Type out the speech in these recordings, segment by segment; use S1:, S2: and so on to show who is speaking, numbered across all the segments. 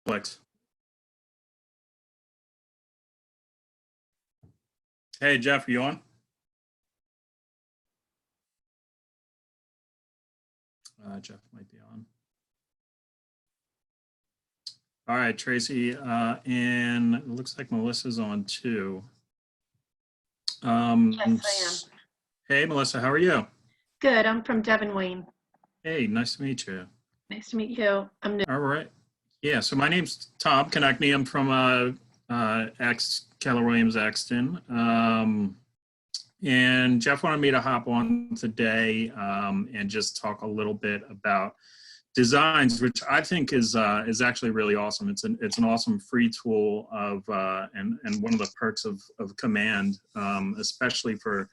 S1: Flex. Hey, Jeff, are you on? Jeff might be on. All right, Tracy, and it looks like Melissa's on too.
S2: Yes,
S1: Hey, Melissa, how are you?
S2: Good. I'm from Devon, Wayne.
S1: Hey, nice to meet you.
S2: Nice to meet you. I'm new.
S1: All right. Yeah, so my name's Tom Konechny. I'm from Keller Williams Exton. And Jeff wanted me to hop on today and just talk a little bit about designs, which I think is actually really awesome. It's an awesome free tool of and one of the perks of Command, especially for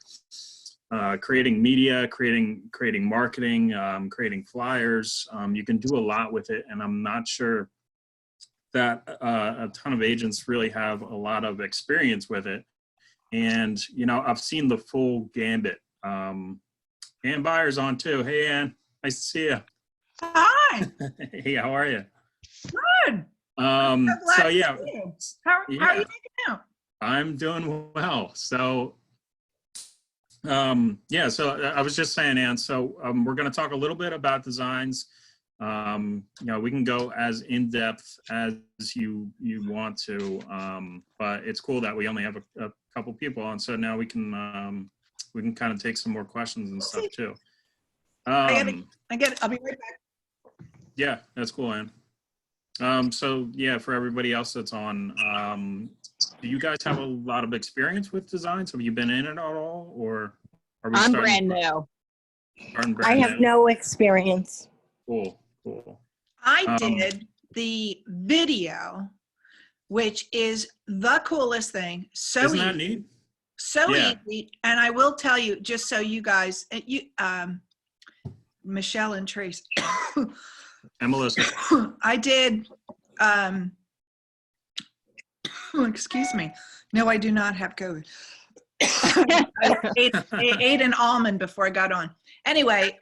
S1: creating media, creating marketing, creating flyers. You can do a lot with it, and I'm not sure that a ton of agents really have a lot of experience with it. And I've seen the full gambit. Ann Byers on too. Hey, Ann, nice to see you.
S3: Hi.
S1: Hey, how are you?
S3: Good.
S1: So yeah,
S3: how are you making out?
S1: I'm doing well. So yeah, so I was just saying, Ann, so we're going to talk a little bit about designs. We can go as in depth as you want to, but it's cool that we only have a couple people on, so now we can kind of take some more questions and stuff too.
S3: I get it. I'll be right back.
S1: Yeah, that's cool, Ann. So yeah, for everybody else that's on, do you guys have a lot of experience with designs? Have you been in it at all, or are we
S4: I'm
S1: starting
S4: brand new.
S1: I
S5: have no experience.
S1: Cool.
S3: I did the video, which is the coolest thing. So
S1: Isn't that
S3: easy.
S1: neat?
S3: So
S1: Yeah.
S3: easy. And I will tell you, just so you guys, Michelle and Trace,
S1: And Melissa.
S3: I did, excuse me. No, I do not have COVID. I ate an almond before I got on. Anyway,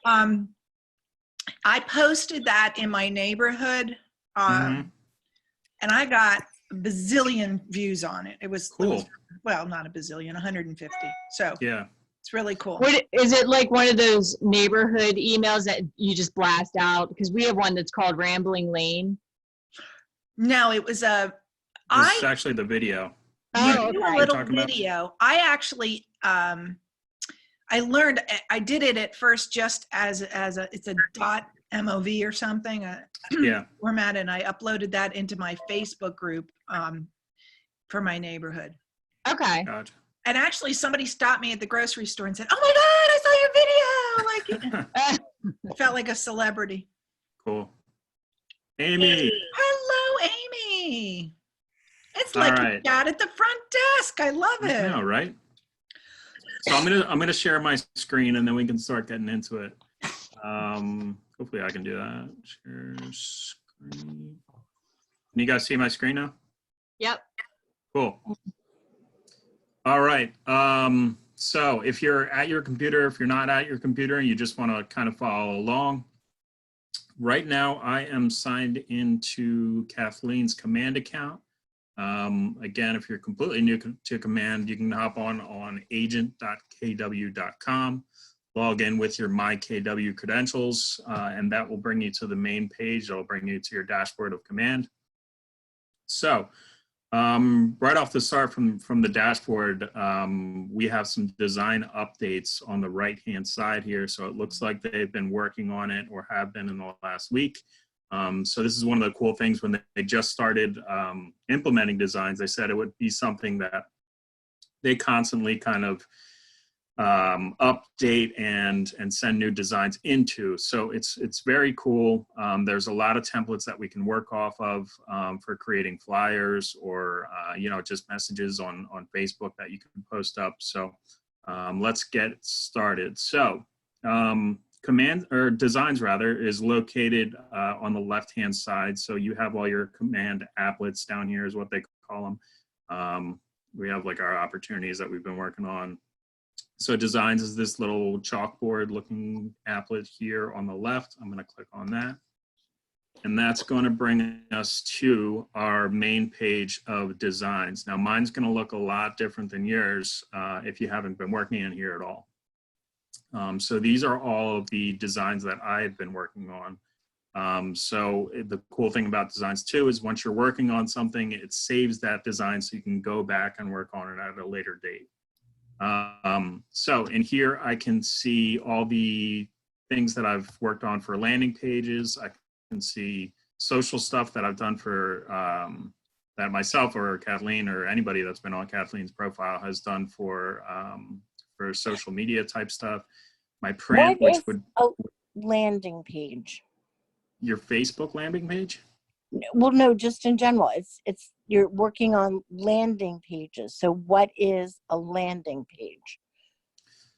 S3: I posted that in my neighborhood, and I got a bazillion views on it. It was
S1: Cool.
S3: Well, not a bazillion, 150. So
S1: Yeah.
S3: it's really cool.
S4: Is it like one of those neighborhood emails that you just blast out? Because we have one that's called Rambling Lane.
S3: No, it was
S1: This is actually the video.
S4: Oh,
S3: do
S4: okay.
S3: a little video. I actually, I learned, I did it at first just as it's a .mov or something,
S1: Yeah.
S3: format, and I uploaded that into my Facebook group for my neighborhood.
S4: Okay.
S1: Gotcha.
S3: And actually somebody stopped me at the grocery store and said, "Oh my God, I saw your video." Like, I felt like a celebrity.
S1: Cool. Amy.
S3: Hello, Amy. It's
S1: All
S3: like
S1: right.
S3: you got at the front desk. I love it.
S1: I know, right? So I'm gonna share my screen and then we can start getting into it. Hopefully I can do that. Share screen. Can you guys see my screen now?
S4: Yep.
S1: Cool. All right. So if you're at your computer, if you're not at your computer and you just want to kind of follow along, right now I am signed into Kathleen's Command account. Again, if you're completely new to Command, you can hop on agent.kw.com, log in with your MyKW credentials, and that will bring you to the main page. It'll bring you to your dashboard of Command. So right off the start from the dashboard, we have some design updates on the right-hand side here. So it looks like they've been working on it or have been in the last week. So this is one of the cool things when they just started implementing designs. They said it would be something that they constantly kind of update and send new designs into. So it's very cool. There's a lot of templates that we can work off of for creating flyers or just messages on Facebook that you can post up. So let's get started. So Command, or Designs rather, is located on the left-hand side. So you have all your Command applets down here is what they call them. We have like our opportunities that we've been working on. So Designs is this little chalkboard looking applet here on the left. I'm going to click on that. And that's going to bring us to our main page of designs. Now, mine's going to look a lot different than yours if you haven't been working in here at all. So these are all of the designs that I've been working on. So the cool thing about designs too is once you're working on something, it saves that design so you can go back and work on it at a later date. So in here, I can see all the things that I've worked on for landing pages. I can see social stuff that I've done for that myself or Kathleen or anybody that's been on Kathleen's profile has done for social media type stuff. My print,
S5: What
S1: which
S5: is
S1: would
S5: a landing page?
S1: your Facebook landing page.
S5: Well, no, just in general. It's you're working on landing pages. So what is a landing page?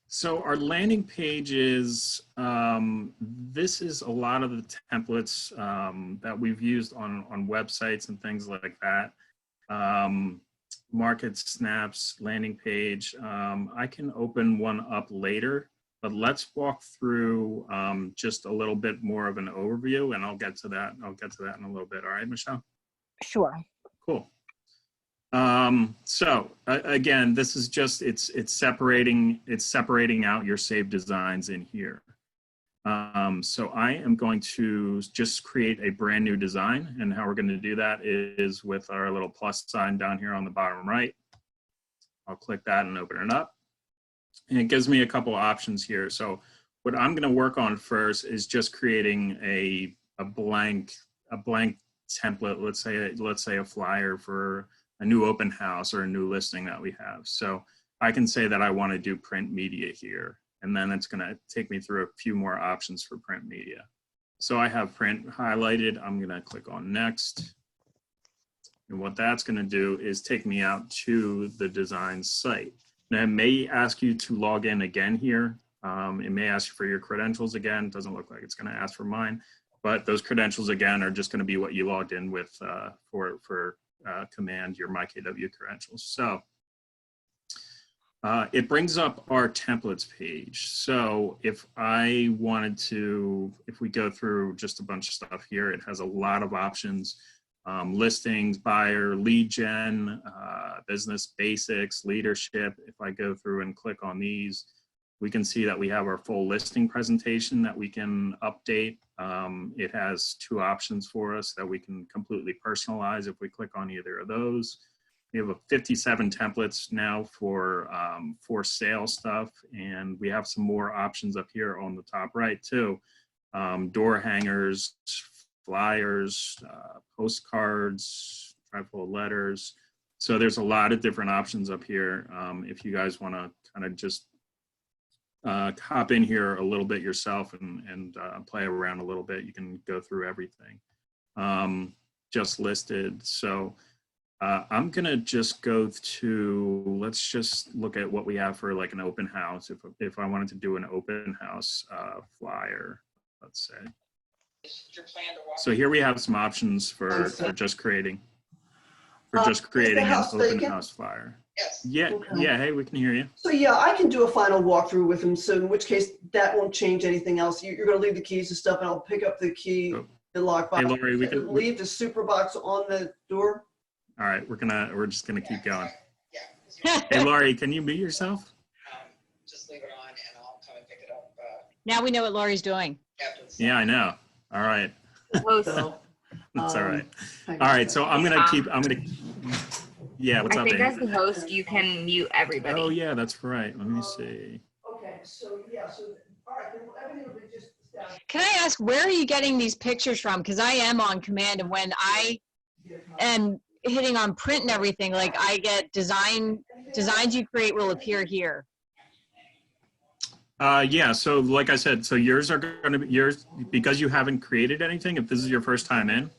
S1: So our landing pages, this is a lot of the templates that we've used on websites and things like that. Market Snaps landing page. I can open one up later, but let's walk through just a little bit more of an overview, and I'll get to that. I'll get to that in a little bit. All right, Michelle?
S5: Sure.
S1: Cool. So again, this is just, it's separating out your saved designs in here. So I am going to just create a brand new design, and how we're going to do that is with our little plus sign down here on the bottom right. I'll click that and open it up. And it gives me a couple options here. So what I'm going to work on first is just creating a blank template. Let's say a flyer for a new open house or a new listing that we have. So I can say that I want to do print media here, and then it's going to take me through a few more options for print media. So I have print highlighted. I'm going to click on next. And what that's going to do is take me out to the design site. Now, it may ask you to log in again here. It may ask you for your credentials again. It doesn't look like it's going to ask for mine, but those credentials again are just going to be what you logged in with for command your MyKW credentials. So it brings up our templates page. So if I wanted to, if we go through just a bunch of stuff here, it has a lot of options. Listings, buyer, lead gen, business basics, leadership. If I go through and click on these, we can see that we have our full listing presentation that we can update. It has two options for us that we can completely personalize if we click on either of those. We have 57 templates now for sale stuff, and we have some more options up here on the top right too. Door hangers, flyers, postcards, trifold letters. So there's a lot of different options up here. If you guys want to kind of just hop in here a little bit yourself and play around a little bit, you can go through everything just listed. So I'm gonna just go to, let's just look at what we have for like an open house. If I wanted to do an open house flyer, let's say. So here we have some options for just creating an open house flyer.
S6: Yes.
S1: Yeah,
S6: Okay.
S1: yeah. Hey, we can hear you.
S6: So yeah, I can do a final walkthrough with him. So in which case that won't change anything else. You're going to leave the keys and stuff, and I'll pick up the key, the lockbox.
S1: Hey, Lori, we can
S6: leave the super box on the door.
S1: All right, we're just gonna keep going.
S6: Yeah.
S1: Hey, Laurie, can you mute yourself?
S6: Just leave it on, and I'll come and pick it up.
S4: Now we know what Lori's doing.
S1: Yeah, I know. All right,
S6: So,
S1: that's all right.
S6: hang
S1: All
S6: on a
S1: right, so
S6: second.
S1: Yeah, what's
S7: I
S1: up,
S7: think
S1: Dave?
S7: as the host, you can mute everybody.
S1: Oh yeah, that's right. Let me see.
S6: Okay, so yeah, so all right, then everything will be just established.
S4: Can I ask, where are you getting these pictures from? Because I am on command, and when I am hitting on print and everything, like I get designs you create will appear here.
S1: Yeah, so like I said, so yours are going to be yours because you haven't created anything. If this is your first time in,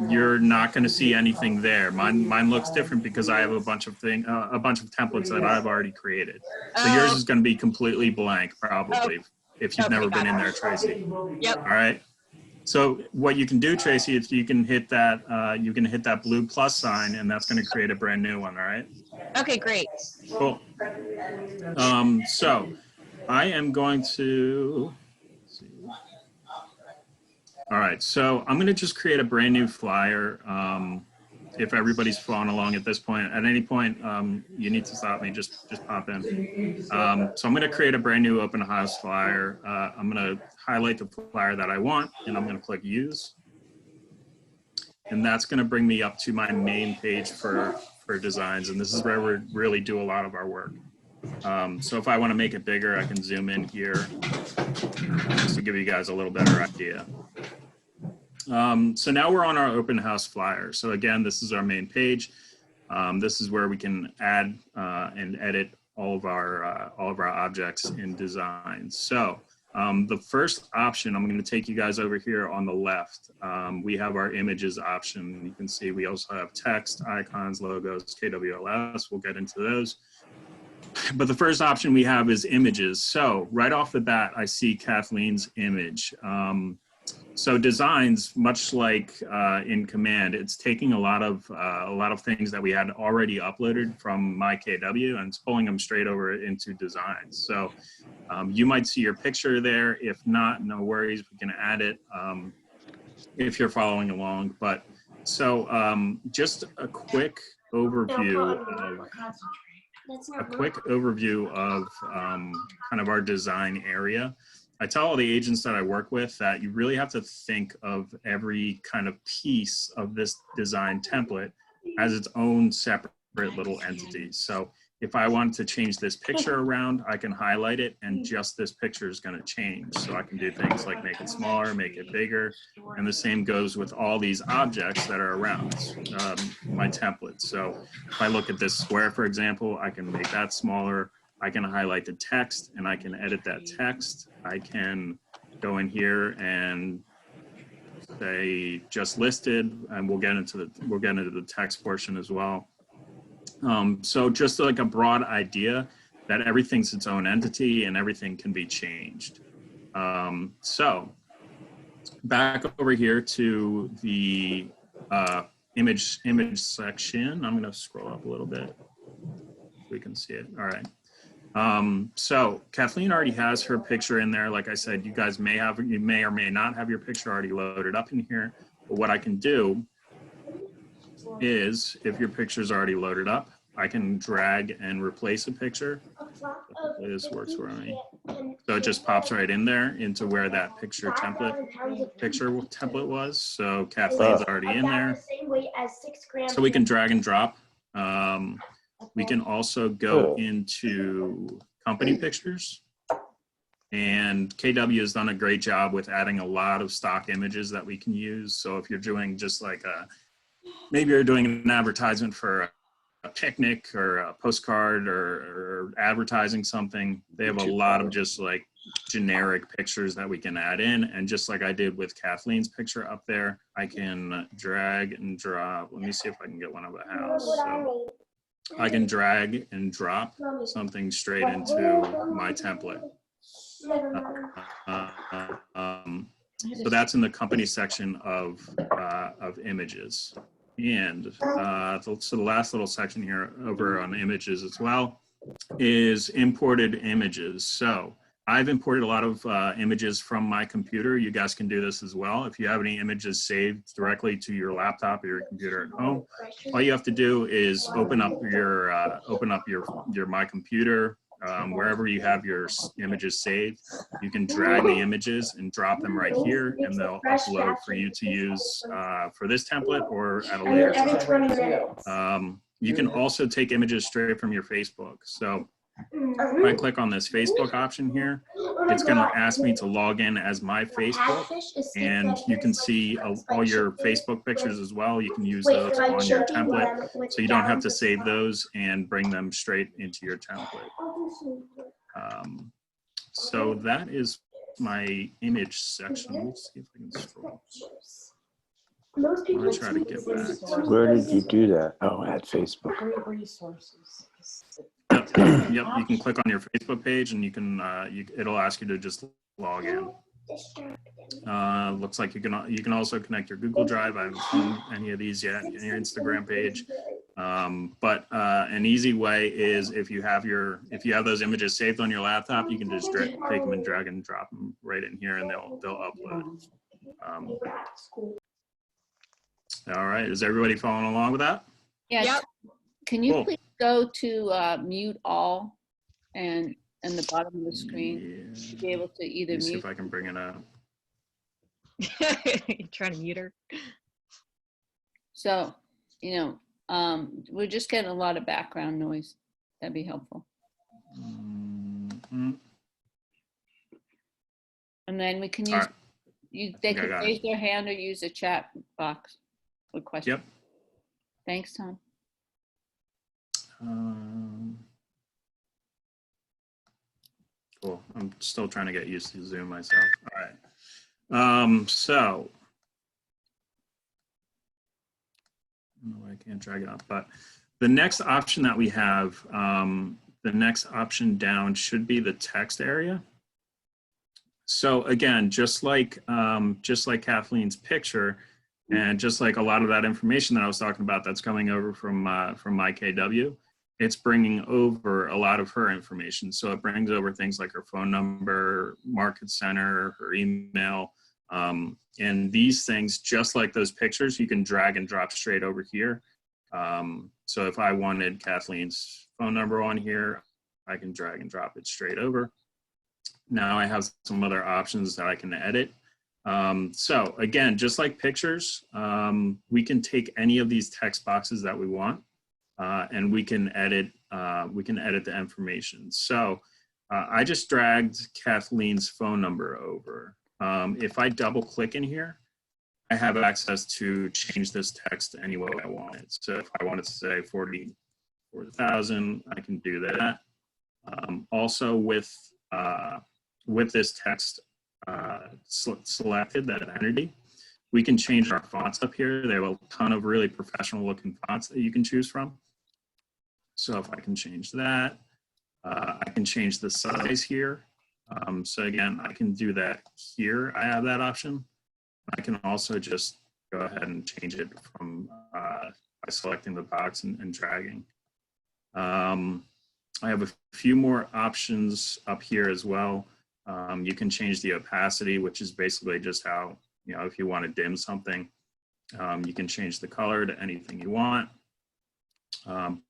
S1: you're not going to see anything there. Mine looks different because I have a bunch of templates that I've already created. So yours is going to be completely blank, probably, if you've never been in there, Tracy.
S4: Yep.
S1: All right. So what you can do, Tracy, is you can hit that blue plus sign, and that's going to create a brand new one. All right.
S4: Okay, great.
S1: Cool. So I am going to, let's see. All right, so I'm gonna just create a brand new flyer. If everybody's following along at this point, at any point, you need to stop me, just pop in. So I'm gonna create a brand new open house flyer. I'm gonna highlight the flyer that I want, and I'm gonna click use. And that's gonna bring me up to my main page for designs, and this is where we really do a lot of our work. So if I wanna make it bigger, I can zoom in here just to give you guys a little better idea. So now we're on our open house flyer. So again, this is our main page. This is where we can add and edit all of our objects in design. So the first option, I'm going to take you guys over here on the left. We have our images option. You can see we also have text, icons, logos, KWLS. We'll get into those. But the first option we have is images. So right off the bat, I see Kathleen's image. So designs, much like in Command, it's taking a lot of things that we had already uploaded from MyKW and it's pulling them straight over into designs. So you might see your picture there. If not, no worries, we can add it if you're following along. But so just a quick overview of kind of our design area. I tell all the agents that I work with that you really have to think of every kind of piece of this design template as its own separate little entity. So if I want to change this picture around, I can highlight it and just this picture is going to change. So I can do things like make it smaller, make it bigger. And the same goes with all these objects that are around my template. So if I look at this square, for example, I can make that smaller. I can highlight the text and I can edit that text. I can go in here and say just listed, and we'll get into the text portion as well. So just like a broad idea that everything's its own entity and everything can be changed. So back over here to the image section. I'm going to scroll up a little bit so we can see it. All right. So Kathleen already has her picture in there. Like I said, you guys may or may not have your picture already loaded up in here. But what I can do is, if your picture is already loaded up, I can drag and replace a picture. This works for me. So it just pops right in there into where that picture template was. So Kathleen's already in there. So we can drag and drop. We can also go into company pictures, and KW has done a great job with adding a lot of stock images that we can use. So if you're doing just like maybe you're doing an advertisement for a picnic or a postcard or advertising something, they have a lot of just like generic pictures that we can add in. And just like I did with Kathleen's picture up there, I can drag and drop. Let me see if I can get one of the house. So I can drag and drop something straight into my template. So that's in the company section of images. And so the last little section here over on images as well is imported images. So I've imported a lot of images from my computer. You guys can do this as well. If you have any images saved directly to your laptop or your computer at home, all you have to do is open up your My Computer, wherever you have your images saved. You can drag the images and drop them right here, and they'll upload for you to use for this template or at a later time. You can also take images straight from your Facebook. So if I click on this Facebook option here, it's going to ask me to log in as my Facebook, and you can see all your Facebook pictures as well. You can use those on your template, so you don't have to save those and bring them straight into your template. So that is my image section. Let me see if I can scroll. I'm going to try to get back.
S8: Where did you do that? Oh, at Facebook.
S1: Yep, you can click on your Facebook page and you can it'll ask you to just log in. Looks like you can also connect your Google Drive. I haven't seen any of these yet, and your Instagram page. But an easy way is if you have those images saved on your laptop, you can just take them and drag and drop them right in here, and they'll upload. All right, is everybody following along with that?
S9: Yeah.
S4: Yep.
S9: Can you
S1: Cool.
S9: please go to mute all and the bottom of the screen to be
S1: Yeah.
S9: able to
S1: Let
S9: either
S1: me see
S9: mute?
S1: if I can bring it up.
S4: Trying to mute her.
S9: So, we're just getting a lot of background noise. That'd be helpful.
S1: Mhm.
S9: And then we can
S1: All
S9: use,
S1: right.
S9: they
S1: think I
S9: can
S1: got it.
S9: raise their hand or use a chat box with questions.
S1: Yep.
S9: Thanks, Tom.
S1: Cool. I'm still trying to get used to Zoom myself. All right. So no, I can't drag it up, but the next option that we have, the next option down should be the text area. So again, just like Kathleen's picture, and just like a lot of that information that I was talking about that's coming over from MyKW, it's bringing over a lot of her information. So it brings over things like her phone number, market center, her email, and these things, just like those pictures, you can drag and drop straight over here. So if I wanted Kathleen's phone number on here, I can drag and drop it straight over. Now I have some other options that I can edit. So again, just like pictures, we can take any of these text boxes that we want, and we can edit the information. So I just dragged Kathleen's phone number over. If I double click in here, I have access to change this text any way I want it. So if I wanted to say 40,000, I can do that. Also with this text selected, that entity, we can change our fonts up here. They have a ton of really professional looking fonts that you can choose from. So if I can change that, I can change the size here. So again, I can do that here. I have that option. I can also just go ahead and change it from by selecting the box and dragging. I have a few more options up here as well. You can change the opacity, which is basically just how, if you want to dim something, you can change the color to anything you want,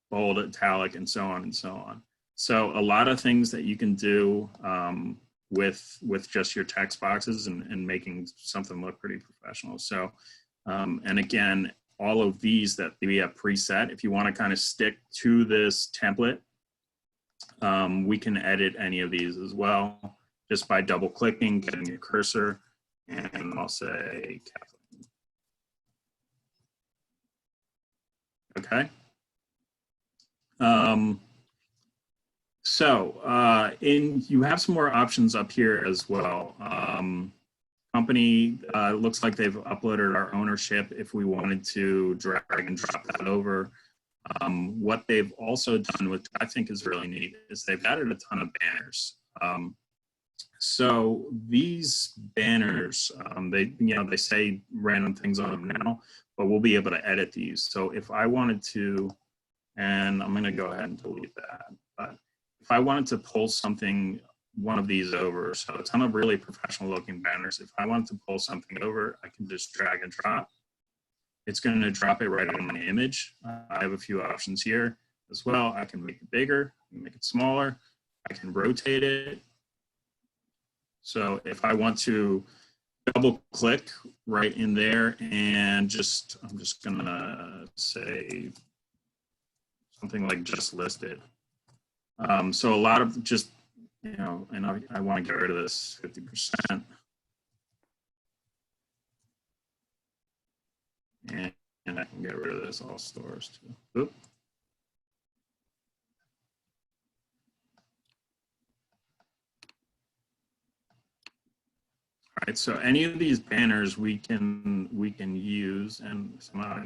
S1: bold, italic, and so on and so on. So a lot of things that you can do with just your text boxes and making something look pretty professional. So, and again, all of these that we have preset, if you want to kind of stick to this template, we can edit any of these as well, just by double clicking, getting your cursor, and I'll say Kathleen. Okay. You have some more options up here as well. Company, looks like they've uploaded our ownership if we wanted to drag and drop that over. What they've also done, which I think is really neat, is they've added a ton of banners. So these banners, they say random things on them now, but we'll be able to edit these. So if I wanted to, and I'm going to go ahead and delete that, but if I wanted to pull one of these over, so a ton of really professional looking banners, if I wanted to pull something over, I can just drag and drop. It's going to drop it right on my image. I have a few options here as well. I can make it bigger, make it smaller. I can rotate it. So if I want to double click right in there and I'm just going to say something like just listed. So a lot of just, and I want to get rid of this 50%. And I can get rid of this all stores too. Oop. All right, so any of these banners we can use, and somehow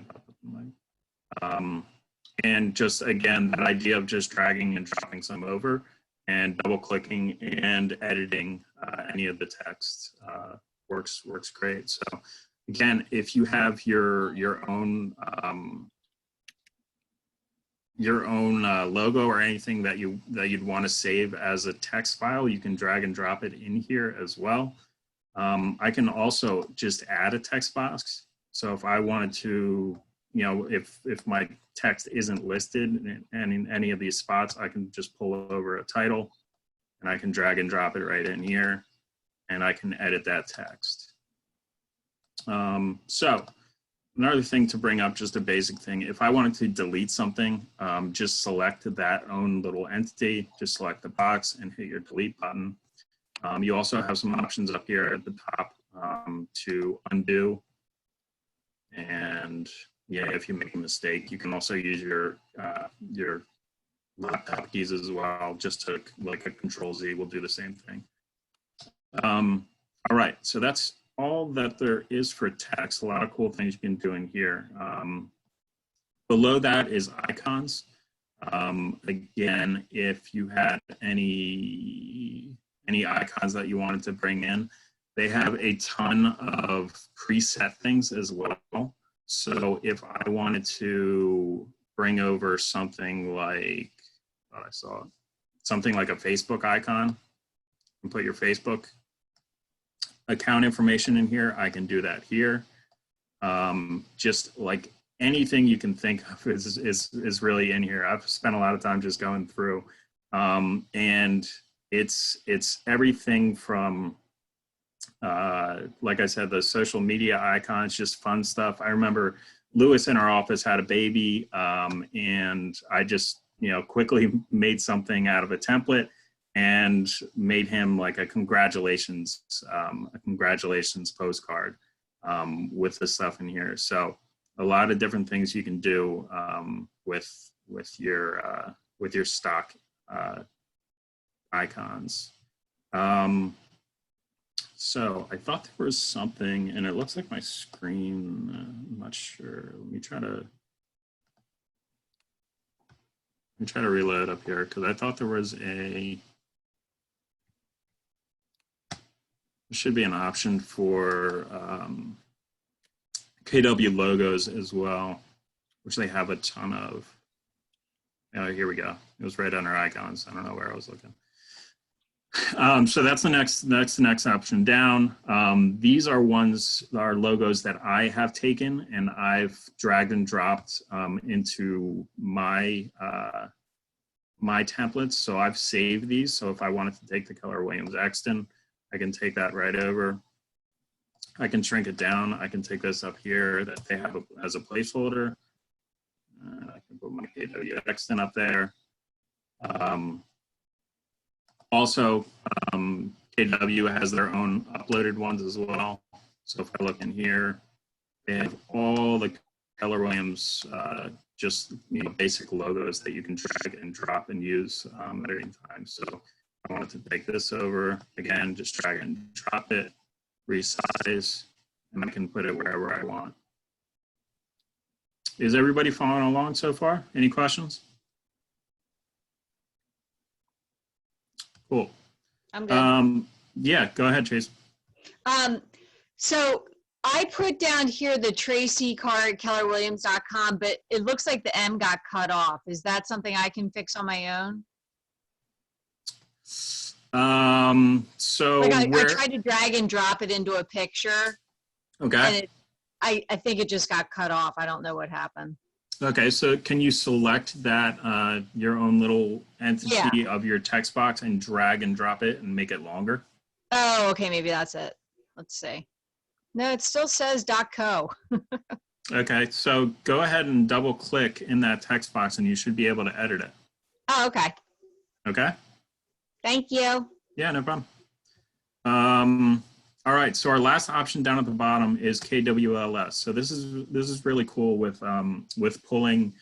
S1: and just again, that idea of just dragging and dropping some over and double clicking and editing any of the text works great. So again, if you have your own logo or anything that you'd want to save as a text file, you can drag and drop it in here as well. I can also just add a text box. So if I wanted to, if my text isn't listed in any of these spots, I can just pull over a title and I can drag and drop it right in here and I can edit that text. So another thing to bring up, just a basic thing, if I wanted to delete something, just select that own little entity, just select the box and hit your delete button. You also have some options up here at the top to undo. And yeah, if you make a mistake, you can also use your laptop keys as well, just to like a Control Z will do the same thing. All right, so that's all that there is for text. A lot of cool things you can do in here. Below that is icons. Again, if you had any icons that you wanted to bring in, they have a ton of preset things as well. So if I wanted to bring over something like, I saw it, something like a Facebook icon and put your Facebook account information in here, I can do that here. Just like anything you can think of is really in here. I've spent a lot of time just going through, and it's everything from, like I said, the social media icons, just fun stuff. I remember Lewis in our office had a baby, and I just, quickly made something out of a template and made him like a congratulations postcard with the stuff in here. So a lot of different things you can do with your stock icons. So I thought there was something, and it looks like my screen, I'm not sure. Let me try to reload up here, because I thought there should be an option for KW logos as well, which they have a ton of. Oh, here we go. It was right under icons. I don't know where I was looking. So that's the next option down. These are logos that I have taken and I've dragged and dropped into my my templates. So I've saved these. So if I wanted to take the Keller Williams Exton, I can take that right over. I can shrink it down. I can take this up here that they have as a placeholder. I can put my KW Exton up there. Also, KW has their own uploaded ones as well. So if I look in here, they have all the Keller Williams, just basic logos that you can drag and drop and use at any time. So I wanted to take this over, again, just drag and drop it, resize, and I can put it wherever I want. Is everybody following along so far? Any questions? Cool.
S4: I'm good.
S1: Yeah, go ahead, Chase.
S4: So I put down here the Tracy card, kellerwilliams.com, but it looks like the M got cut off. Is that something I can fix on my own?
S1: So
S4: like I tried to drag and drop it into a picture.
S1: Okay.
S4: And I think it just got cut off. I don't know what happened.
S1: Okay, so can you select that, your own little entity of your text box and drag and drop it and make it longer?
S4: Oh, okay, maybe that's it. Let's see. No, it still says .co.
S1: Okay, so go ahead and double click in that text box and you should be able to edit it.
S4: Oh, okay.
S1: Okay?
S4: Thank you.
S1: Yeah, no problem. All right, so our last option down at the bottom is KWLS. So this is really cool with pulling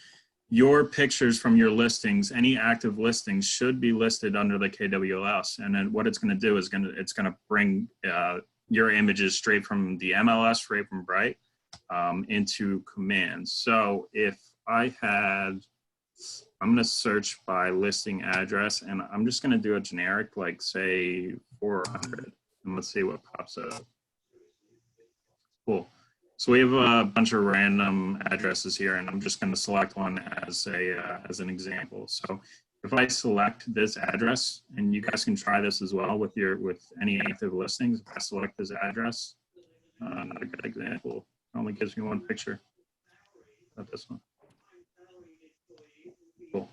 S1: your pictures from your listings. Any active listings should be listed under the KWLS, and then what it's going to do is it's going to bring your images straight from the MLS, straight from Bright, into Command. So if I had, I'm going to search by listing address, and I'm just going to do a generic, like say 400. And let's see what pops up. Cool. So we have a bunch of random addresses here, and I'm just going to select one as an example. So if I select this address, and you guys can try this as well with any active listings, if I select this address, not a good example, it only gives me one picture. Not this one. Cool.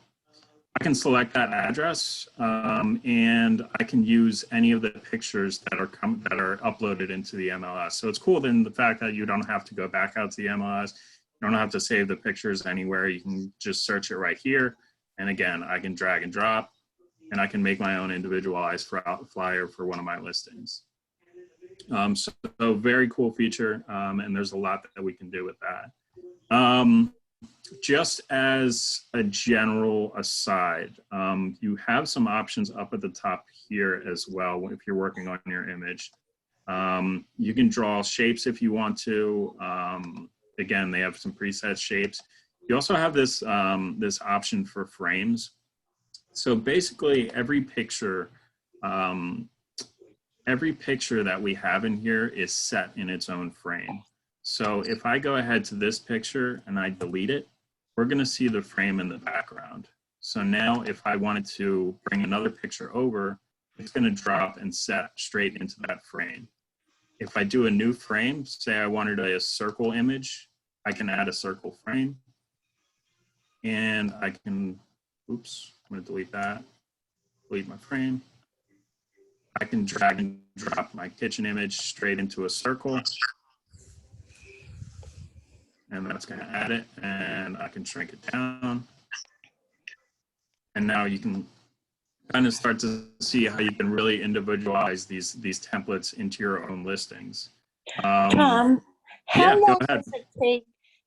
S1: I can select that address, and I can use any of the pictures that are uploaded into the MLS. So it's cool then the fact that you don't have to go back out to the MLS. You don't have to save the pictures anywhere. You can just search it right here. And again, I can drag and drop, and I can make my own individualized flyer for one of my listings. So very cool feature, and there's a lot that we can do with that. Just as a general aside, you have some options up at the top here as well if you're working on your image. You can draw shapes if you want to. Again, they have some preset shapes. You also have this, this option for frames. So basically every picture that we have in here is set in its own frame. So if I go ahead to this picture and I delete it, we're going to see the frame in the background. So now if I wanted to bring another picture over, it's going to drop and set straight into that frame. If I do a new frame, say I wanted a circle image, I can add a circle frame. And I can, oops, I'm going to delete that, delete my frame. I can drag and drop my kitchen image straight into a circle. And that's going to add it, and I can shrink it down. And now you can kind of start to see how you can really individualize these templates into your own listings.
S5: Tom,
S1: yeah,
S5: how
S1: go
S5: long
S1: ahead.
S5: does it take?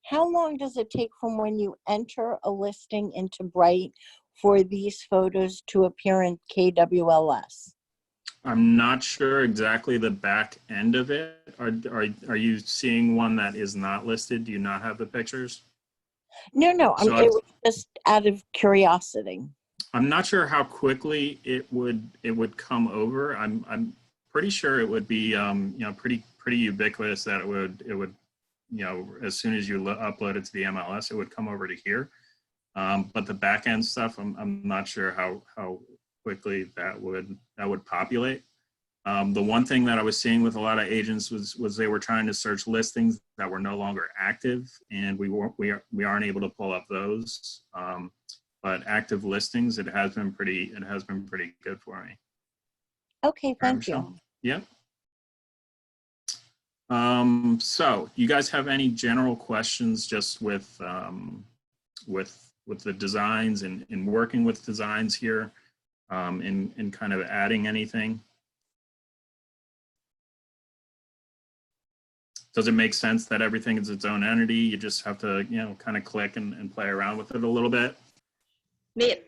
S5: How long does it take from when you enter a listing into Bright for these photos to appear in KWLS?
S1: I'm not sure exactly the back end of it. Are you seeing one that is not listed? Do you not have the pictures?
S5: No,
S1: So
S5: it was just out of curiosity.
S1: I'm not sure how quickly it would come over. I'm pretty sure it would be pretty ubiquitous that it would as soon as you upload it to the MLS, it would come over to here. But the back end stuff, I'm not sure how quickly that would populate. The one thing that I was seeing with a lot of agents was they were trying to search listings that were no longer active, and we aren't able to pull up those. But active listings, it has been pretty good for me.
S5: Okay, thank
S1: Michelle?
S5: you.
S1: Yep. So you guys have any general questions just with the designs and working with designs here, and kind of adding anything? Does it make sense that everything is its own entity? You just have to, kind of click and play around with it a little bit?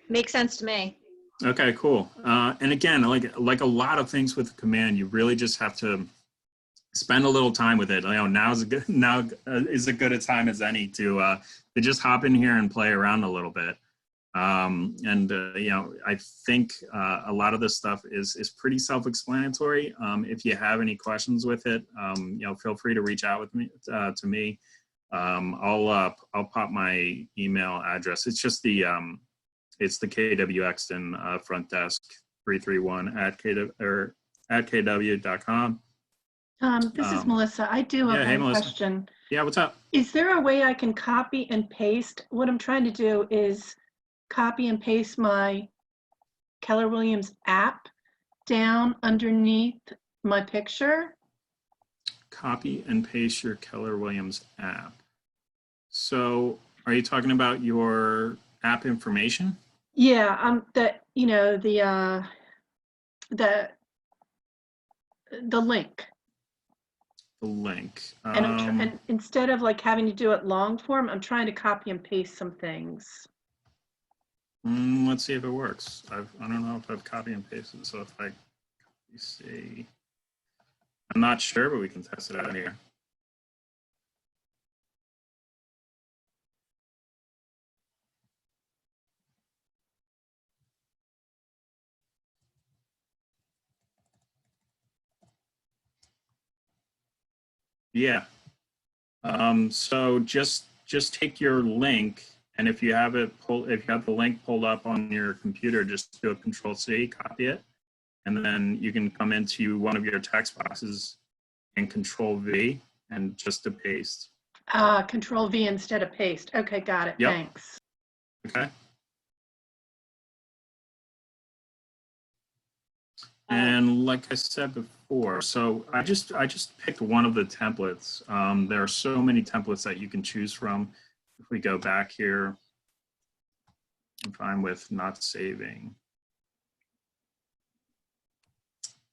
S4: Makes sense to me.
S1: Okay, cool. And again, like a lot of things with Command, you really just have to spend a little time with it. Now is as good a time as any to just hop in here and play around a little bit. I think a lot of this stuff is pretty self-explanatory. If you have any questions with it, feel free to reach out with me to me. I'll pop my email address. It's just the KW Exton front desk 331 at kw.com.
S2: This is Melissa. I do have
S1: hey,
S2: one
S1: Melissa.
S2: question.
S1: Yeah, what's up?
S2: Is there a way I can copy and paste? What I'm trying to do is copy and paste my Keller Williams app down underneath my picture.
S1: Copy and paste your Keller Williams app. So are you talking about your app information?
S2: Yeah, the link.
S1: The link.
S2: And instead of like having to do it long form, I'm trying to copy and paste some things.
S1: Let's see if it works. I don't know if I've copy and pasted. So if you see, I'm not sure, but we can test it out here. Yeah. So just take your link And if you have if you have the link pulled up on your computer, just do a Control-C, copy it, and then you can come into one of your text boxes and Control-V and just to paste.
S2: Control V instead of paste. Okay, got it.
S1: Yep.
S2: Thanks.
S1: Okay. And like I said before, so I just picked one of the templates. There are so many templates that you can choose from. If we go back here, I'm fine with not saving.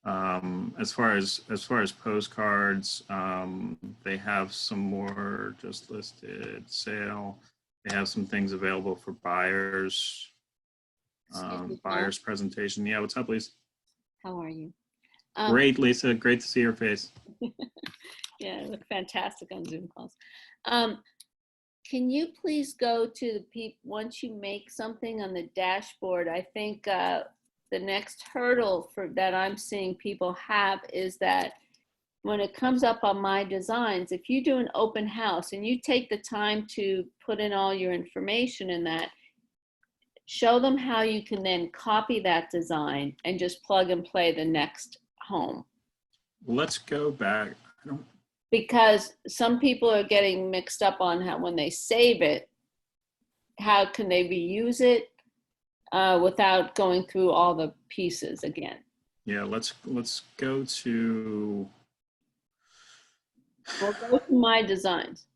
S1: As far as postcards, they have some more just listed sale. They have some things available for buyers. Buyers presentation. Yeah, what's up, Lisa?
S9: How are you?
S1: Great, Lisa. Great to see your face.
S9: Yeah, you look fantastic on Zoom calls. Can you please go to the people, once you make something on the dashboard, I think the next hurdle that I'm seeing people have is that when it comes up on My Designs, if you do an open house and you take the time to put in all your information in that, show them how you can then copy that design and just plug and play the next home.
S1: Let's go back.
S9: Because some people are getting mixed up on how when they save it, how can they reuse it without going through all the pieces again?
S1: Yeah, let's go to.
S9: Well, go to My Designs.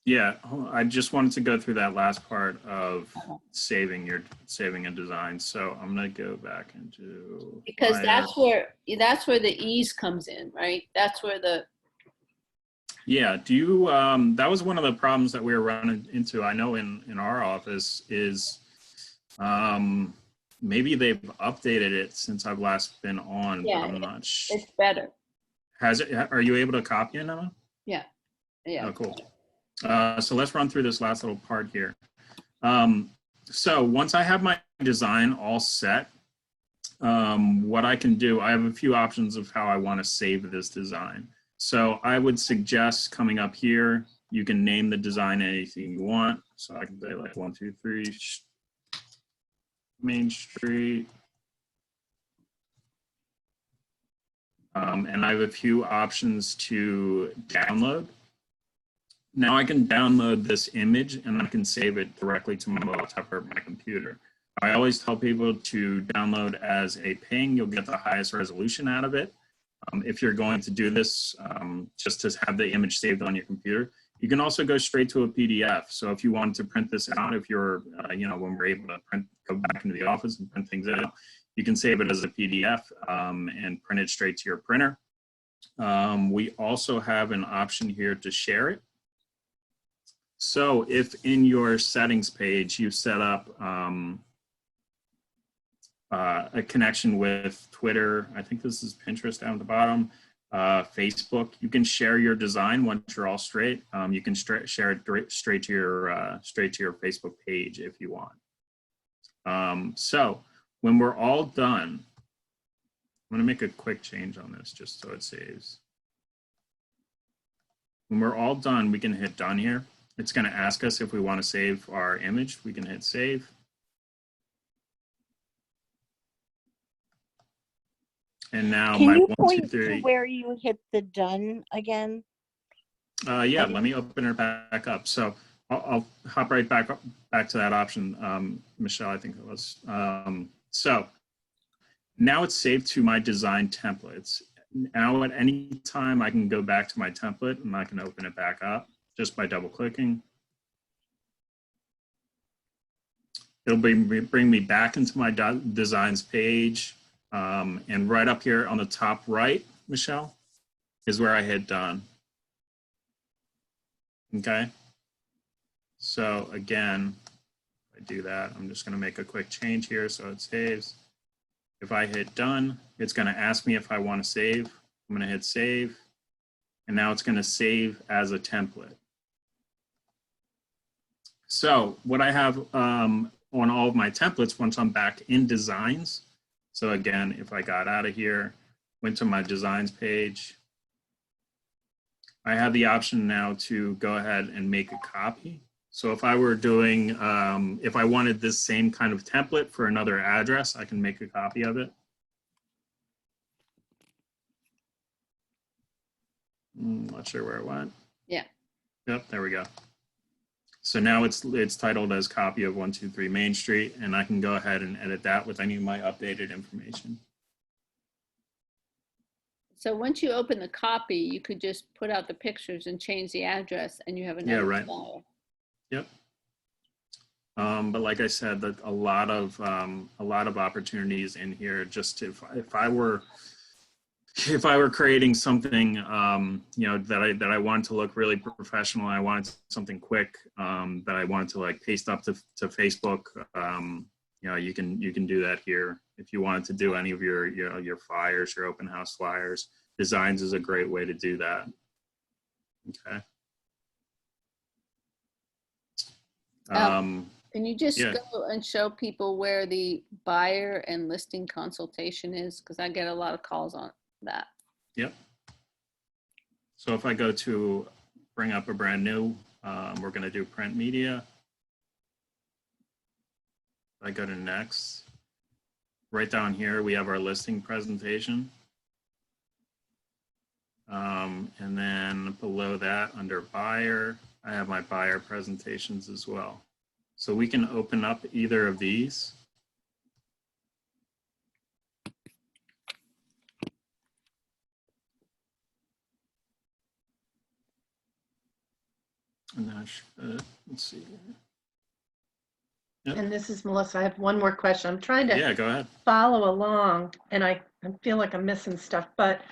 S1: Yeah, I just wanted to go through that last part of saving a design. So I'm gonna go back into
S9: because that's where the ease comes in, right? That's where the.
S1: Yeah, do you, that was one of the problems that we were running into, I know in our office is, maybe they've updated it since I've last been on,
S9: Yeah,
S1: but I'm not sure.
S9: It's better.
S1: Are you able to copy it, Emma?
S9: Yeah, yeah.
S1: Oh, cool. So let's run through this last little part here. So once I have my design all set, what I can do, I have a few options of how I want to save this design. So I would suggest coming up here, you can name the design anything you want. So I can say like 123 Main Street. And I have a few options to download. Now I can download this image and I can save it directly to my laptop or my computer. I always tell people to download as a PNG, you'll get the highest resolution out of it. If you're going to do this, just to have the image saved on your computer, you can also go straight to a PDF. So if you wanted to print this out, if you're, when we're able to go back into the office and print things out, you can save it as a PDF and print it straight to your printer. We also have an option here to share it. So if in your settings page, you set up a connection with Twitter, I think this is Pinterest down at the bottom, Facebook, you can share your design once you're all straight. You can share it straight to your Facebook page if you want. So when we're all done, I'm gonna make a quick change on this just so it saves. When we're all done, we can hit done here. It's gonna ask us if we wanna save our image. We can hit save. And now
S5: Can
S1: my
S5: you
S1: 1, 2,
S5: point
S1: 3.
S5: to where you hit the done again?
S1: Yeah, let me open it back up. So I'll hop right back to that option, Michelle, I think it was. So now it's saved to my design templates. Now at any time I can go back to my template and I can open it back up just by double clicking. It'll bring me back into my designs page. And right up here on the top right, Michelle, is where I hit done. Okay. So again, if I do that, I'm just going to make a quick change here so it saves. If I hit done, it's going to ask me if I want to save. I'm going to hit save. And now it's going to save as a template. So what I have on all of my templates, once I'm back in designs, so again, if I got out of here, went to my designs page, I have the option now to go ahead and make a copy. So if I were doing, if I wanted this same kind of template for another address, I can make a copy of it. Not sure where it went.
S9: Yeah.
S1: Yep, there we go. So now it's titled as copy of 123 Main Street, and I can go ahead and edit that with any of my updated information.
S9: So once you open the copy, you could just put out the pictures and change the address and you have another
S1: right.
S9: file.
S1: Yep. But like I said, that a lot of opportunities in here. Just to, if I were creating something, you know, that I wanted to look really professional, I wanted something quick, that I wanted to like paste up to Facebook. You know, you can do that here. If you wanted to do any of your flyers, your open house flyers, Designs is a great way to do that. Okay.
S9: Can you just
S1: yeah.
S9: go and show people where the buyer and listing consultation is? Because I get a lot of calls on that.
S1: Yep. So if I go to bring up a brand new, we're going to do print media. If I go to next, right down here, we have our listing presentation. And then below that, under buyer, I have my buyer presentations as well. So we can open up either of these. And then I should, let's see. Yep.
S2: And this is Melissa. I have one more question. I'm trying to
S1: Yeah, go ahead.
S2: follow along, and I feel like I'm missing stuff, but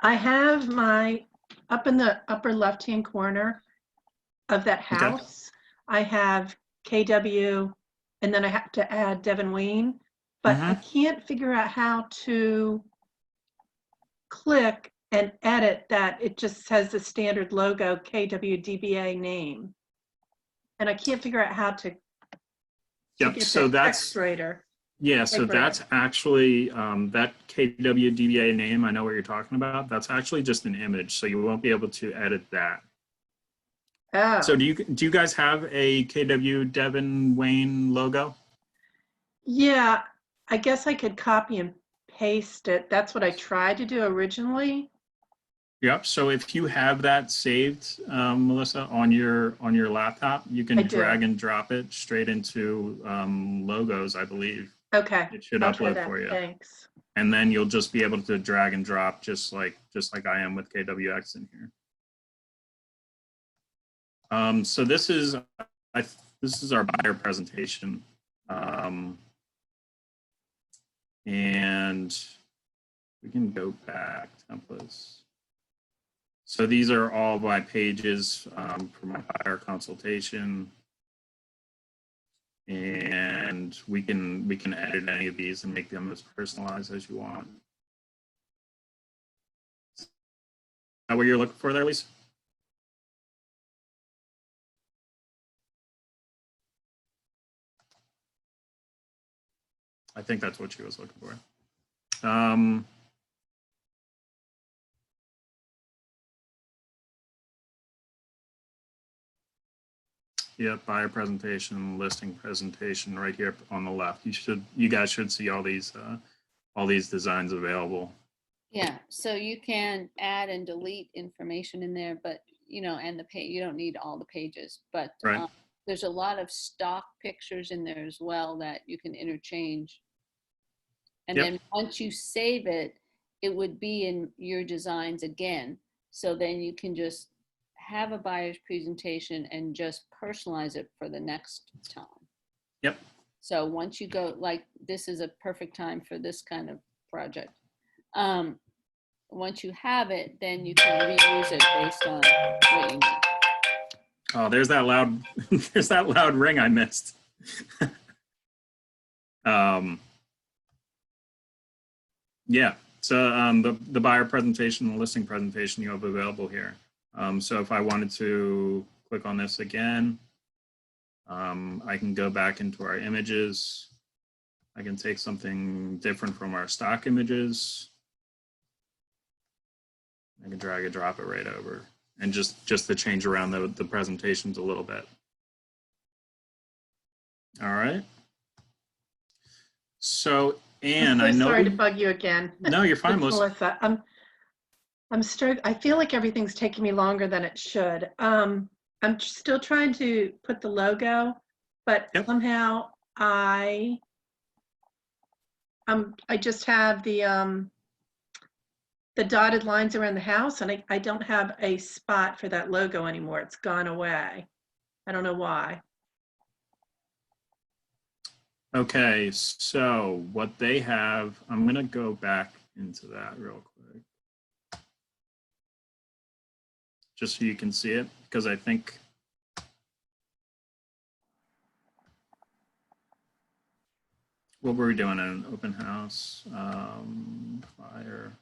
S2: I have my, up in the upper left-hand corner of that house, I have KW, and then I have to add Devin Wayne, but I can't figure out how to click and edit that. It just says the standard logo, KWDBA name. And I can't figure out how to
S1: Yep,
S2: get
S1: so
S2: the
S1: that's,
S2: text writer.
S1: yeah, so
S2: typewriter.
S1: that's actually, that KWDBA name, I know what you're talking about. That's actually just an image, so you won't be able to edit that.
S2: Oh.
S1: So do you guys have a KW Devin Wayne logo?
S2: Yeah, I guess I could copy and paste it. That's what I tried to do originally.
S1: Yep, so if you have that saved, Melissa, on your laptop, you can
S2: I do.
S1: drag and drop it straight into logos, I believe.
S2: Okay.
S1: It should
S2: I'll try
S1: upload
S2: that.
S1: for you.
S2: Thanks.
S1: And then you'll just be able to drag and drop just like I am with KWX in here. So this is our buyer presentation. And we can go back, templates. So these are all my pages for my buyer consultation. And we can edit any of these and make them as personalized as you want. Is that what you're looking for there, Lisa? I think that's what she was looking for. Yeah, buyer presentation, listing presentation, right here on the left. You guys should see all these designs available.
S9: Yeah, so you can add and delete information in there, but you know, and the page, you don't need all the pages, but
S1: Right.
S9: There's a lot of stock pictures in there as well that you can interchange. And
S1: Yep.
S9: then once you save it, it would be in your designs again. So then you can just have a buyer's presentation and just personalize it for the next time.
S1: Yep.
S9: So once you go, like, this is a perfect time for this kind of project. Once you have it, then you can reuse it based on what you need.
S1: Oh, there's that loud, there's that loud ring I missed. Yeah, so the buyer presentation and listing presentation you have available here. So if I wanted to click on this again, I can go back into our images. I can take something different from our stock images. I can drag and drop it right over, and just to change around the presentations a little bit. All right. So,
S2: I'm
S1: Anne,
S2: so
S1: I know.
S2: sorry to bug you again.
S1: No, you're fine,
S2: It's
S1: Melissa.
S2: Melissa. I feel like everything's taking me longer than it should. Still trying to put the logo, but
S1: Yep.
S2: somehow I just have the dotted lines around the house, and I don't have a spot for that logo anymore. It's gone away. I don't know why.
S1: Okay, so what they have, I'm going to go back into that real quick. Just so you can see it, because I think what were we doing in an open house? Fire.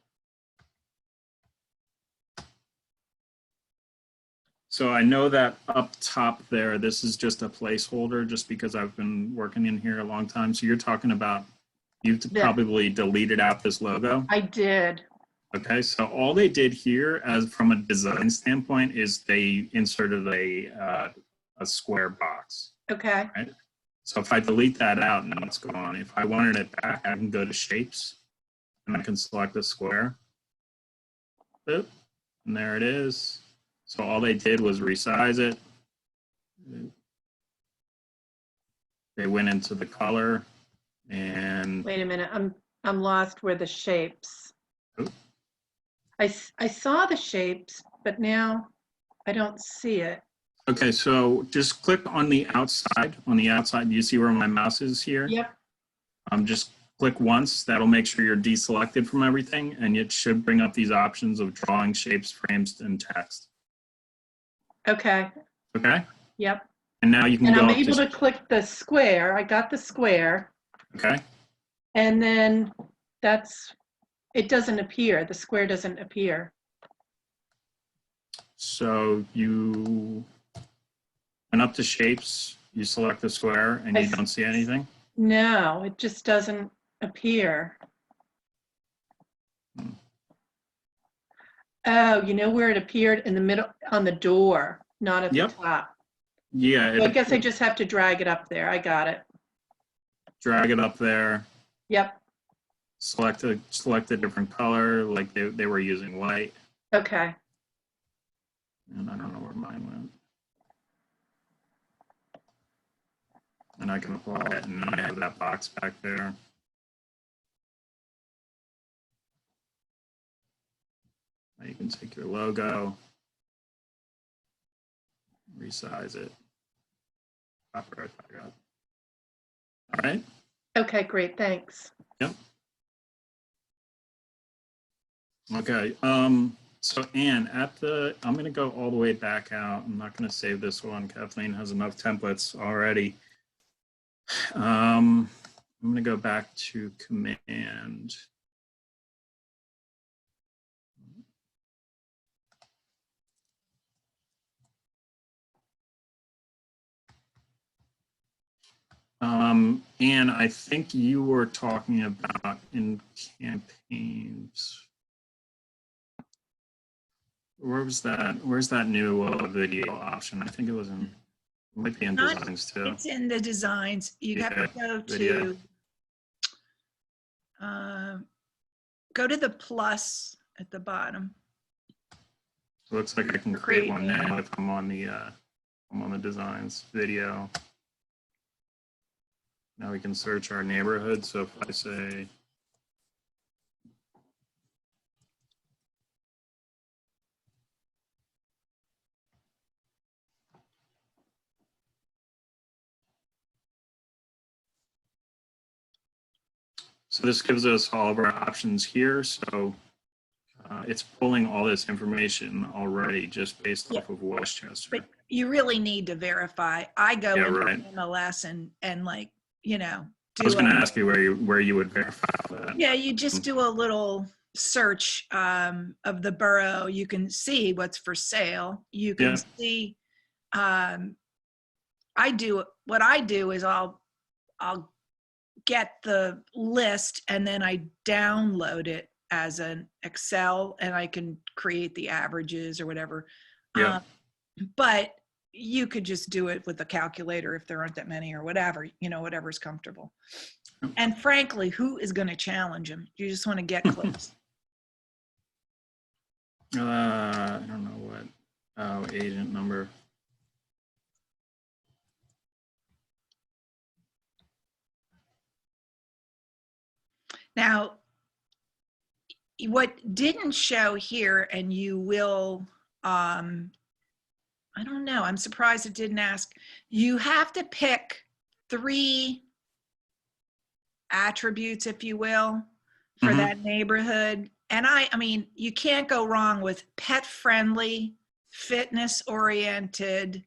S1: So I know that up top there, this is just a placeholder just because I've been working in here a long time. So you're talking about, you've
S2: Yeah.
S1: probably deleted out this logo.
S2: I did.
S1: Okay, so all they did here, as from a design standpoint, is they inserted a square box.
S2: Okay.
S1: Right? So if I delete that out, now it's gone. If I wanted it back, I can go to shapes and I can select a square. Boop, and there it is. So all they did was resize it. They went into the color and
S2: Wait a minute. I'm lost where the shapes.
S1: Oop.
S2: I saw the shapes, but now I don't see it.
S1: okay, so just click on the outside. On the outside, you see where my mouse is here?
S2: Yep.
S1: Just click once. That'll make sure you're deselected from everything, and it should bring up these options of drawing, shapes, frames, and text.
S2: Okay.
S1: Okay?
S2: Yep.
S1: And now you can
S2: And
S1: go
S2: I'm
S1: up
S2: able to click the square. I got the square.
S1: okay?
S2: And then it doesn't appear. The square doesn't appear.
S1: So you went up to shapes, you select the square, and you don't see anything?
S2: No, it just doesn't appear. Oh, you know where it appeared? In the middle, on the door, not at the
S1: Yep.
S2: top.
S1: Yeah.
S2: So I guess I just have to drag it up there. I got it.
S1: Drag it up there,
S2: Yep.
S1: select a different color, like they were using white.
S2: Okay.
S1: And I don't know where mine went. And I can apply it, and I have that box back there. Now you can take your logo, resize it, pop it right back up. All right?
S2: Okay, great. Thanks.
S1: Yep. Okay. So Anne, I'm going to go all the way back out. I'm not going to save this one. Kathleen has enough templates already. I'm going to go back to command. Anne, I think you were talking about in campaigns. Where's that new video option? I think it was in, it might be in designs too.
S3: It's in the designs. You have to go
S1: video.
S3: to go to the plus at the bottom.
S1: It looks like I can create one now if I'm on the designs video. Now we can search our neighborhood. So if I say so this gives us all of our options here. So it's pulling all this information already just based off of Westchester.
S3: But you really need to verify. I go into
S1: right.
S3: MLS and like, you know,
S1: I was going to ask you where you would verify that.
S3: Yeah, you just do a little search of the borough. You can see what's for sale. You can see. What I do is I'll get the list and then I download it as an Excel and I can create the averages or whatever.
S1: Yeah.
S3: But you could just do it with a calculator if there aren't that many or whatever, whatever's comfortable. And frankly, who is going to challenge them? You just want to get close.
S1: I don't know what. Oh, agent number.
S3: Now, what didn't show here, and you will, I don't know, I'm surprised it didn't ask, you have to pick 3 attributes, if you will, for
S1: Mhm.
S3: that neighborhood. And I mean, you can't go wrong with pet friendly, fitness oriented,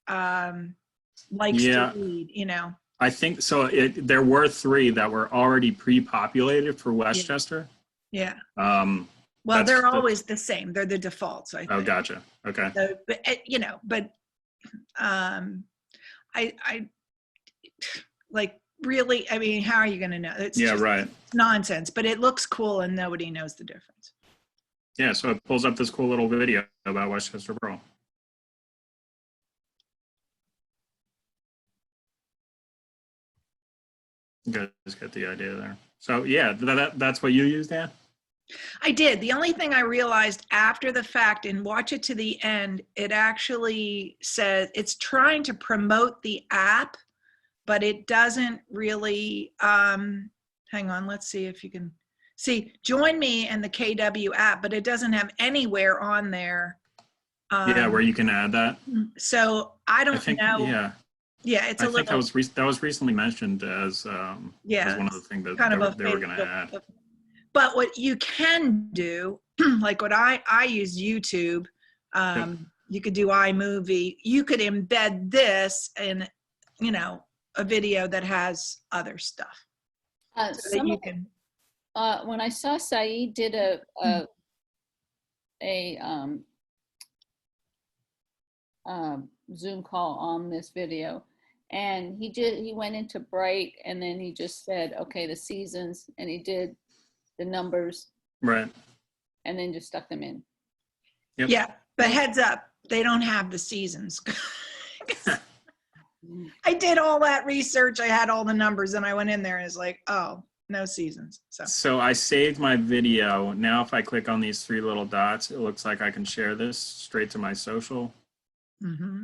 S3: likes
S1: Yeah.
S3: to read,
S1: I think so. There were 3 that were already pre-populated for Westchester.
S3: Yeah.
S1: Well,
S3: Well, they're always the same. They're the defaults, I think.
S1: Oh, gotcha. Okay.
S3: So, but I like really, I mean, how are you going to know? It's
S1: Yeah,
S3: just
S1: right.
S3: nonsense, but it looks cool and nobody knows the difference.
S1: Yeah, so it pulls up this cool little video about Westchester Borough. You guys get the idea there. So yeah, that's what you use, Dan?
S3: I did. The only thing I realized after the fact, and watch it to the end, it actually says it's trying to promote the app, but it doesn't really, hang on, let's see if you can see, join me in the KW app, but it doesn't have anywhere on there.
S1: Yeah, where you can add that.
S3: So I don't know.
S1: Yeah.
S3: Yeah, it's a
S1: I think
S3: little.
S1: that was recently mentioned as
S3: Yeah,
S1: as one of the things that
S3: kind of
S1: they were going to add.
S3: But what you can do, like what I use YouTube, you could do iMovie, you could embed this in, a video that has other stuff. So that you can.
S9: When I saw Saeed did a Zoom call on this video, and he went into Bright, and then he just said, okay, the seasons, and he did the numbers,
S1: Right.
S9: and then just stuck them in.
S1: Yep.
S3: Yeah, but heads up, they don't have the seasons. I did all that research, I had all the numbers, and I went in there and it's like, oh, no seasons.
S1: So I saved my video. Now if I click on these 3 little dots, it looks like I can share this straight to my social.
S3: Mm-hmm.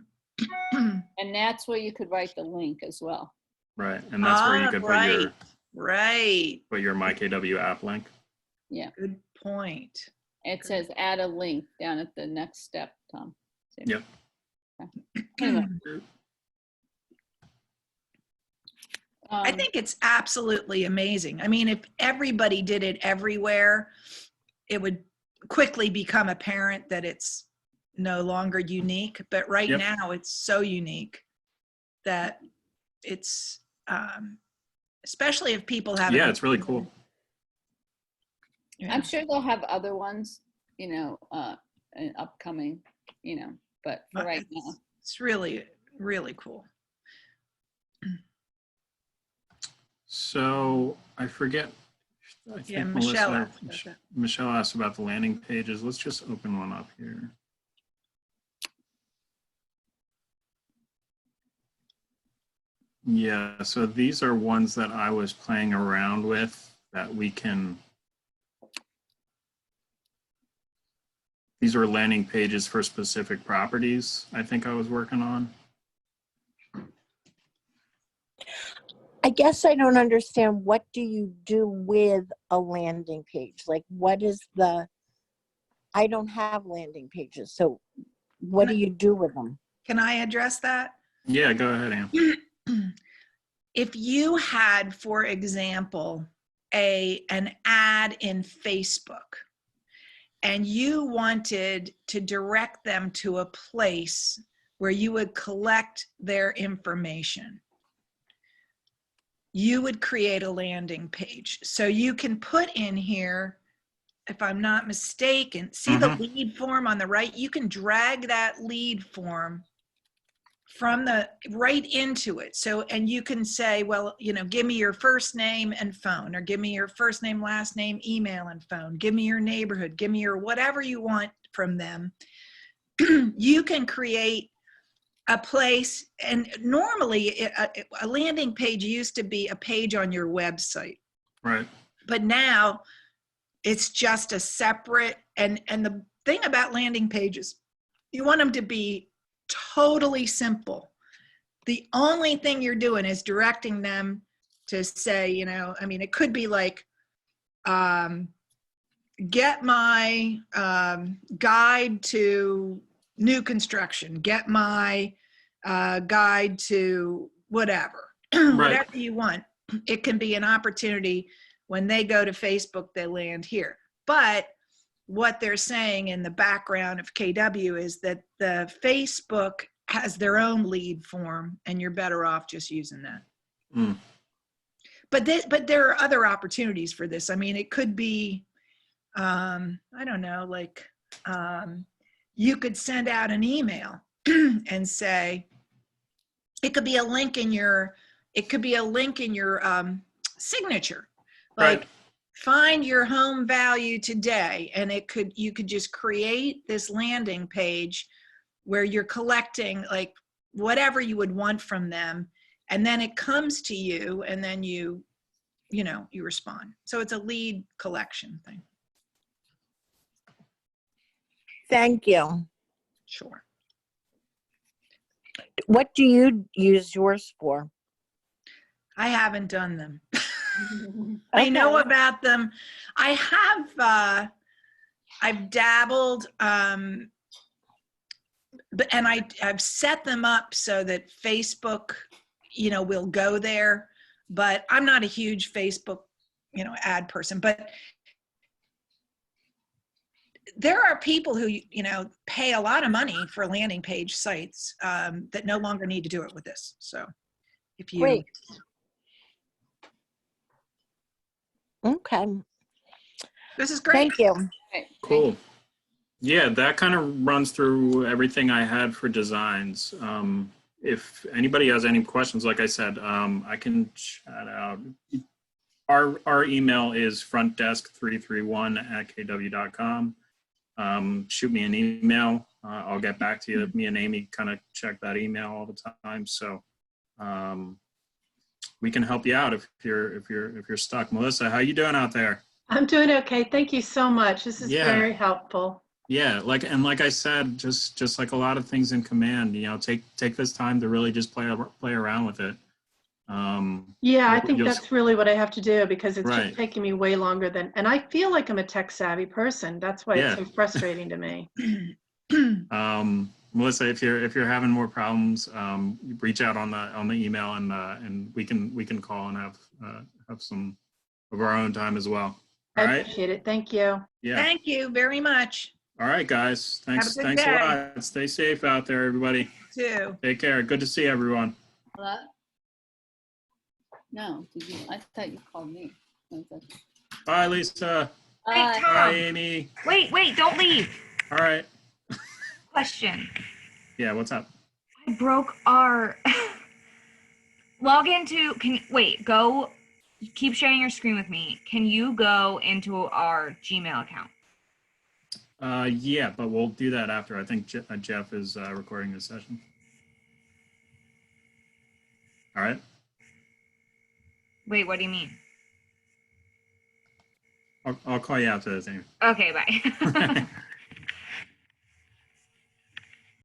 S9: And that's where you could write the link as well.
S1: Right. And that's where you could put your MyKW app link.
S9: Yeah.
S3: Good point.
S9: It says add a link down at the next step, Tom. See?
S1: Yep.
S9: Okay. Anyway.
S3: I think it's absolutely amazing. I mean, if everybody did it everywhere, it would quickly become apparent that it's no longer unique. But right now, it's so unique that it's, especially if people have.
S1: Yeah, it's really cool.
S3: Yeah.
S9: I'm sure they'll have other ones, upcoming, but for right now.
S3: It's really, really cool.
S1: So I forget. I think Michelle asked about the landing pages. Let's just open one up here. Yeah, so these are ones that I was playing around with that we can. These are landing pages for specific properties I think I was working on.
S5: I guess I don't understand, what do you do with a landing page? Like, what is I don't have landing pages, so what do you do with them?
S3: Can I address that?
S1: Yeah, go ahead, Ann.
S3: If you had, for example, an ad in Facebook, and you wanted to direct them to a place where you would collect their information, you would create a landing page. So you can put in here, if I'm not mistaken, see the lead form on the right? You can drag that lead form from right into it. So, and you can say, well, give me your first name and phone, or give me your first name, last name, email and phone, give me your neighborhood, give me your whatever you want from them. You can create a place, and normally a landing page used to be a page on your website,
S1: Right.
S3: but now it's just a separate, and the thing about landing pages, you want them to be totally simple. The only thing you're doing is directing them to say, you know, I mean, it could be like, get my guide to new construction, get my guide to whatever, whatever you want. It can be an opportunity when they go to Facebook, they land here. But what they're saying in the background of KW is that the Facebook has their own lead form, and you're better off just using that.
S1: Mm.
S3: But there are other opportunities for this. I mean, it could be, I don't know, like you could send out an email and say, it could be a link in your, signature. Like,
S1: Right.
S3: find your home value today. And you could just create this landing page where you're collecting like whatever you would want from them. And then it comes to you, and then you respond. So it's a lead collection thing.
S5: Thank you.
S3: Sure.
S5: What do you use yours for?
S3: I haven't done them. I know
S5: Okay.
S3: about them. I have, I've dabbled, and I've set them up so that Facebook, will go there, but I'm not a huge Facebook, ad person. But there are people who, pay a lot of money for landing page sites that no longer need to do it with this. So if you,
S5: Great. Okay.
S3: this is great.
S5: Thank you.
S1: Cool. Yeah, that kind of runs through everything I had for designs. If anybody has any questions, like I said, I can chat out. Our email is frontdesk331@kw.com. Shoot me an email. I'll get back to you. Me and Amy kind of check that email all the time. So we can help you out if you're stuck. Melissa, how you doing out there?
S2: I'm doing okay. Thank you so much. This is
S1: Yeah.
S2: very helpful.
S1: Yeah, like I said, just like a lot of things in command, take this time to really just play around with it.
S2: Yeah, I
S1: you'll-
S2: think
S1: you'll-
S2: that's really what I have to do, because it's
S1: Right.
S2: just taking me way longer than, and I feel like I'm a tech savvy person. That's why
S1: Yeah.
S2: it's so frustrating to me.
S1: Melissa, if you're having more problems, reach out on the email, and we can call and have some of our own time as well. All
S2: I
S1: right.
S2: appreciate it. Thank you.
S1: Yeah.
S3: Thank you very much.
S1: All right, guys. Thanks.
S3: good
S1: Thanks
S3: day.
S1: a lot. Stay safe out there, everybody.
S3: Too.
S1: Take care. Good to see everyone.
S9: Hello? No, did you? I thought you called me. One second.
S1: Bye, Lisa.
S7: Hey, Tom.
S1: Bye, Amy.
S7: Wait, don't leave.
S1: All right.
S7: Question.
S1: Yeah. What's up?
S7: I broke our log into, go, keep sharing your screen with me. Can you go into our Gmail account?
S1: Yeah, but we'll do that after. I think Jeff is recording this session. All right.
S7: Wait, what do you mean?
S1: I'll call you after this, Amy.
S7: Okay, bye.